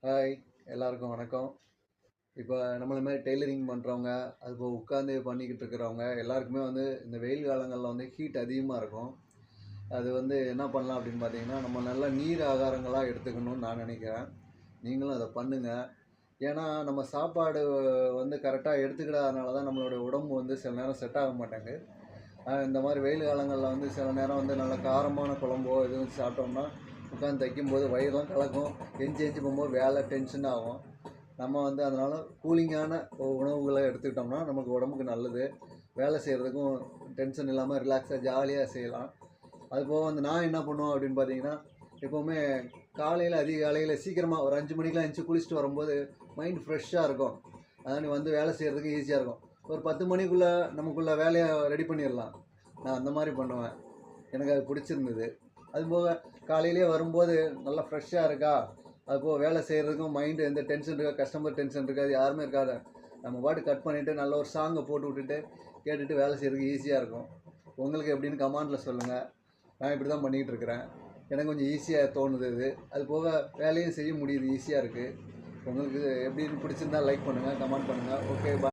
Hi, எல்லாருக்கும் வணக்கம். இப்போ நம்மள மாரி டெய்லரிங் பண்ணுறவங்க, அதுபோக உட்காந்து பண்ணிக்கிட்டு இருக்கிறவங்க எல்லாருக்குமே வந்து இந்த வெயில் காலங்கள்ல வந்து ஹீட் அதிகமாக இருக்கும். அது வந்து என்ன பண்ணலாம் அப்படின்னு பார்த்தீங்கன்னா, நம்ம நல்லா நீர் ஆகாரங்களா எடுத்துக்கணும்னு நான் நினைக்கிறேன். நீங்களும் அத பண்ணுங்க. ஏன்னா, நம்ம சாப்பாடு வந்து கரெக்ட்டா எடுத்துக்கிடாதனால தான் நம்மளுடைய உடம்பு வந்து சில நேரம் செட் ஆக மாட்டேங்குது. இந்த மாரி வெயில் காலங்கள்ல வந்து சில நேரம் வந்து நல்ல காரமான குழம்போ எதுவும் சாப்பிட்டோம்னா, உட்காந்து தைக்கும்போது வயிறுலாம் கலக்கும். எஞ்சி எஞ்சி போகும்போது வேலை டென்ஷன் ஆகும். நம்ம வந்து அதனால் கூலிங்கான உணவுகளை எடுத்துக்கிட்டோம்னா நமக்கு உடம்புக்கு நல்லது. வேலை செய்கிறதுக்கும் டென்ஷன் இல்லாமல் ரிலாக்ஸாக ஜாலியாக செய்யலாம். அதுபோக வந்து நான் என்ன பண்ணுவேன் அப்படின்னு பார்த்தீங்கன்னா, எப்போவுமே காலையில் அதிகாலையில் சீக்கிரமாக ஒரு 5 மணிக்கெலாம் எந்திச்சு குளிச்சுட்டு வரும்போது மைண்ட் ஃப்ரெஷ்ஷாக இருக்கும். அதான் நீ வந்து வேலை செய்கிறதுக்கு ஈஸியாக இருக்கும். ஒரு 10 மணிக்குள்ளே நமக்குள்ள வேலையை ரெடி பண்ணிடலாம். நான் அந்த மாதிரி பண்ணுவேன். எனக்கு அது பிடிச்சிருந்தது. அதுபோக காலையிலேயே வரும்போது நல்லா ஃப்ரெஷ்ஷாக இருக்கா, அதுபோக வேலை செய்கிறதுக்கும் மைண்டு எந்த டென்ஷன் இருக்கா, கஸ்டமர் டென்ஷன் இருக்காது, யாருமே இருக்காது. நம்ம பாட்டு கட் பண்ணிவிட்டு நல்ல ஒரு சாங்கை போட்டு விட்டுட்டு கேட்டுட்டு வேலை செய்கிறதுக்கு ஈஸியாக இருக்கும். உங்களுக்கு எப்படின்னு கமெண்டில் சொல்லுங்கள். நான் இப்படி தான் பண்ணிக்கிட்டு இருக்கிறேன். எனக்கு கொஞ்சம் ஈஸியாக தோணுது இது. அது போக வேலையும் செய்ய முடியுது, ஈஸியாக இருக்குது. உங்களுக்கு எப்படின்னு பிடிச்சிருந்தா லைக் பண்ணுங்கள், கமெண்ட் பண்ணுங்கள். ஓகே, பாய்.